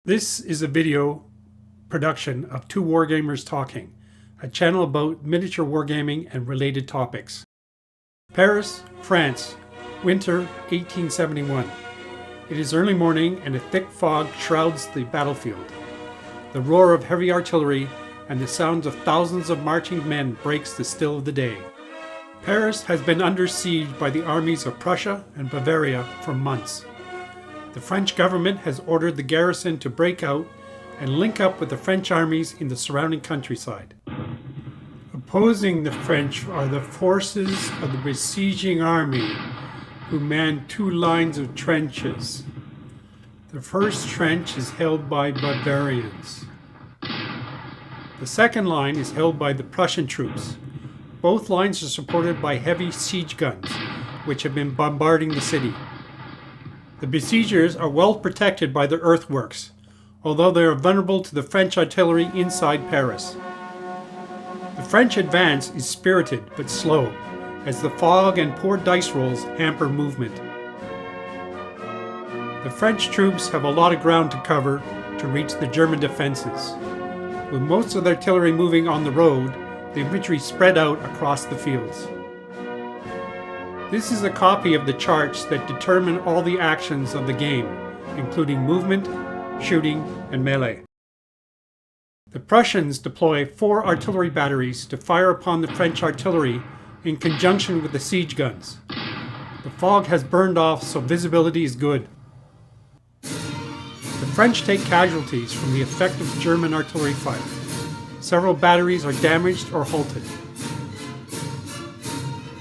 This is a video production of Two Wargamers Talking, a channel about miniature wargaming and related topics. Paris, France, winter 1871. It is early morning and a thick fog shrouds the battlefield. The roar of heavy artillery and the sounds of thousands of marching men breaks the still of the day. Paris has been under siege by the armies of Prussia and Bavaria for months. The French government has ordered the garrison to break out and link up with the French armies in the surrounding countryside. Opposing the French are the forces of the besieging army, who man two lines of trenches. The first trench is held by Bavarians. The second line is held by the Prussian troops. Both lines are supported by heavy siege guns, which have been bombarding the city. The besiegers are well protected by the earthworks, although they are vulnerable to the French artillery inside Paris. The French advance is spirited but slow, as the fog and poor dice rolls hamper movement. The French troops have a lot of ground to cover to reach the German defenses. With most of the artillery moving on the road, the infantry spread out across the fields. This is a copy of the charts that determine all the actions of the game, including movement, shooting, and melee. The Prussians deploy 4 artillery batteries to fire upon the French artillery in conjunction with the siege guns. The fog has burned off, so visibility is good. The French take casualties from the effective German artillery fire. Several batteries are damaged or halted.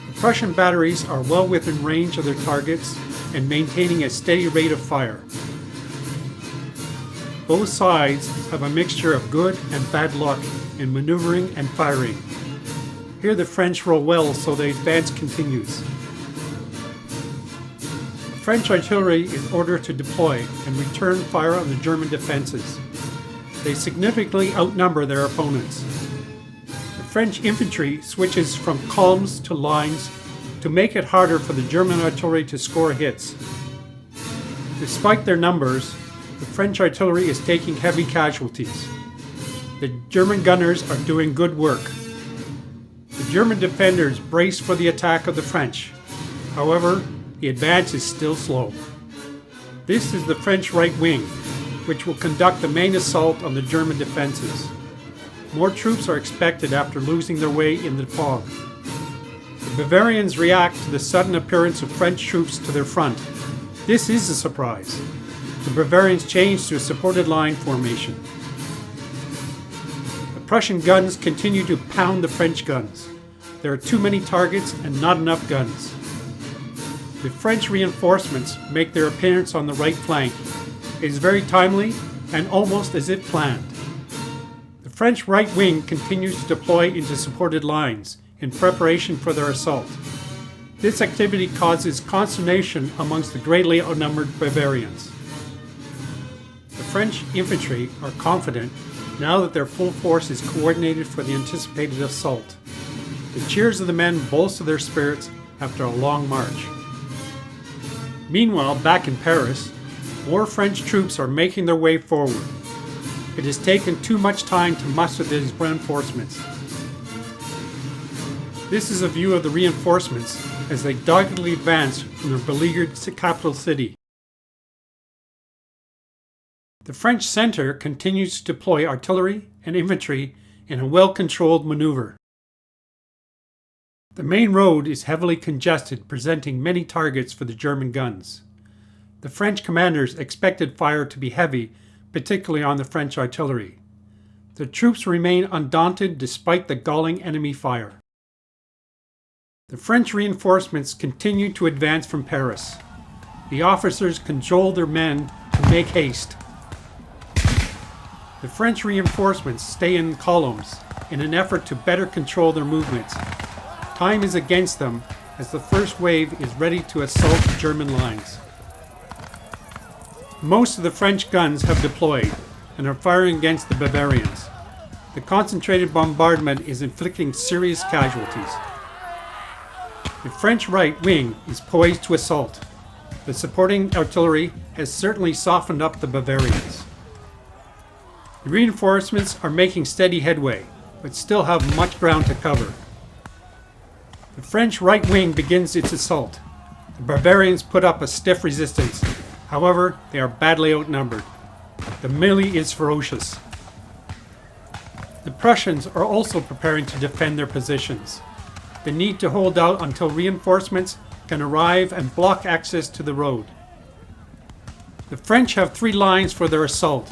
The Prussian batteries are well within range of their targets and maintaining a steady rate of fire. Both sides have a mixture of good and bad luck in maneuvering and firing. Here the French roll well, so the advance continues. The French artillery is ordered to deploy and return fire on the German defenses. They significantly outnumber their opponents. The French infantry switches from columns to lines to make it harder for the German artillery to score hits. Despite their numbers, the French artillery is taking heavy casualties. The German gunners are doing good work. The German defenders brace for the attack of the French. However, the advance is still slow. This is the French right wing, which will conduct the main assault on the German defenses. More troops are expected after losing their way in the fog. The Bavarians react to the sudden appearance of French troops to their front. This is a surprise. The Bavarians change to a supported line formation. The Prussian guns continue to pound the French guns. There are too many targets and not enough guns. The French reinforcements make their appearance on the right flank. It is very timely and almost as if planned. The French right wing continues to deploy into supported lines in preparation for their assault. This activity causes consternation amongst the greatly outnumbered Bavarians. The French infantry are confident now that their full force is coordinated for the anticipated assault. The cheers of the men bolster their spirits after a long march. Meanwhile, back in Paris, more French troops are making their way forward. It has taken too much time to muster these reinforcements. This is a view of the reinforcements as they doggedly advance from their beleaguered capital city. The French center continues to deploy artillery and infantry in a well-controlled maneuver. The main road is heavily congested, presenting many targets for the German guns. The French commanders expected fire to be heavy, particularly on the French artillery. The troops remain undaunted despite the galling enemy fire. The French reinforcements continue to advance from Paris. The officers cajole their men to make haste. The French reinforcements stay in columns in an effort to better control their movements. Time is against them as the first wave is ready to assault the German lines. Most of the French guns have deployed and are firing against the Bavarians. The concentrated bombardment is inflicting serious casualties. The French right wing is poised to assault. The supporting artillery has certainly softened up the Bavarians. The reinforcements are making steady headway, but still have much ground to cover. The French right wing begins its assault. The Bavarians put up a stiff resistance. However, they are badly outnumbered. The melee is ferocious. The Prussians are also preparing to defend their positions. They need to hold out until reinforcements can arrive and block access to the road. The French have 3 lines for their assault.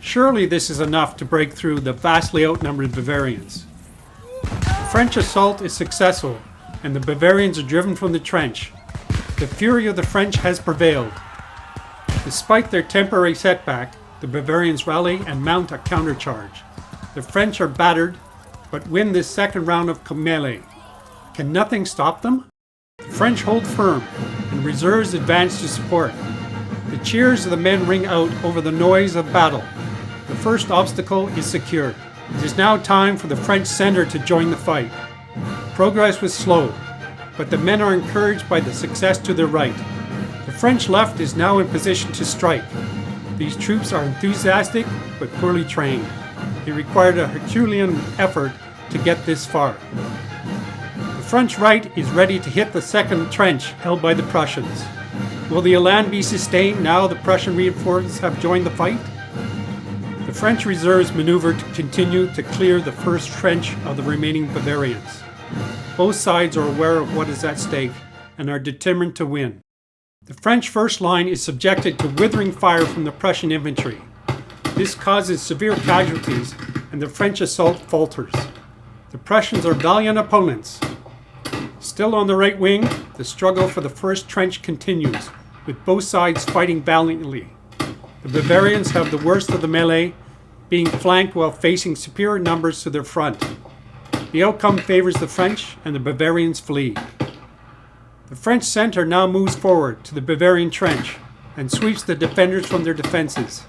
Surely this is enough to break through the vastly outnumbered Bavarians. The French assault is successful, and the Bavarians are driven from the trench. The fury of the French has prevailed. Despite their temporary setback, the Bavarians rally and mount a countercharge. The French are battered, but win this second round of melee. Can nothing stop them? The French hold firm, and reserves advance to support. The cheers of the men ring out over the noise of battle. The first obstacle is secured. It is now time for the French center to join the fight. Progress was slow, but the men are encouraged by the success to their right. The French left is now in position to strike. These troops are enthusiastic but poorly trained. It required a Herculean effort to get this far. The French right is ready to hit the second trench held by the Prussians. Will the elan be sustained now the Prussian reinforcements have joined the fight? The French reserves maneuver to continue to clear the first trench of the remaining Bavarians. Both sides are aware of what is at stake and are determined to win. The French first line is subjected to withering fire from the Prussian infantry. This causes severe casualties and the French assault falters. The Prussians are valiant opponents. Still on the right wing, the struggle for the first trench continues, with both sides fighting valiantly. The Bavarians have the worst of the melee, being flanked while facing superior numbers to their front. The outcome favors the French, and the Bavarians flee. The French center now moves forward to the Bavarian trench and sweeps the defenders from their defenses.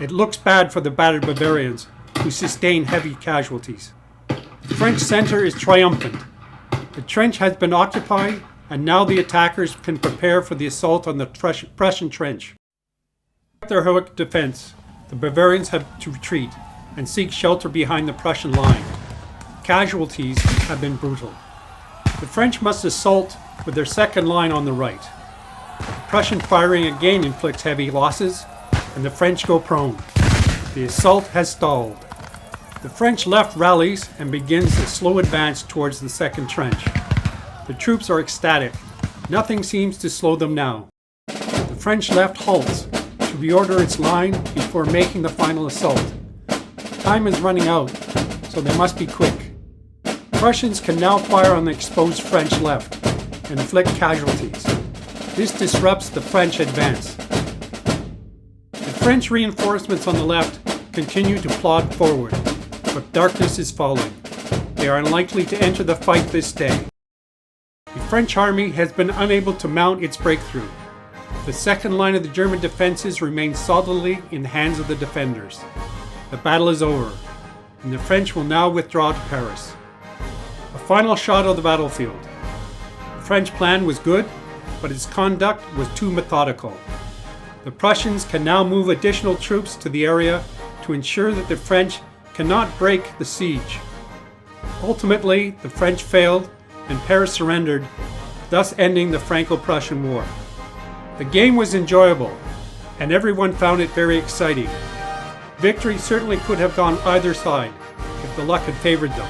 It looks bad for the battered Bavarians, who sustain heavy casualties. The French center is triumphant. The trench has been occupied, and now the attackers can prepare for the assault on the Prussian trench. After their heroic defense, the Bavarians have to retreat and seek shelter behind the Prussian line. Casualties have been brutal. The French must assault with their second line on the right. The Prussian firing again inflicts heavy losses, and the French go prone. The assault has stalled. The French left rallies and begins a slow advance towards the second trench. The troops are ecstatic. Nothing seems to slow them now. The French left halts to reorder its line before making the final assault. Time is running out, so they must be quick. Prussians can now fire on the exposed French left and inflict casualties. This disrupts the French advance. The French reinforcements on the left continue to plod forward, but darkness is falling. They are unlikely to enter the fight this day. The French army has been unable to mount its breakthrough. The second line of the German defenses remains solidly in the hands of the defenders. The battle is over, and the French will now withdraw to Paris. A final shot of the battlefield. The French plan was good, but its conduct was too methodical. The Prussians can now move additional troops to the area to ensure that the French cannot break the siege. Ultimately, the French failed and Paris surrendered, thus ending the Franco-Prussian War. The game was enjoyable, and everyone found it very exciting. Victory certainly could have gone either side if the luck had favored them.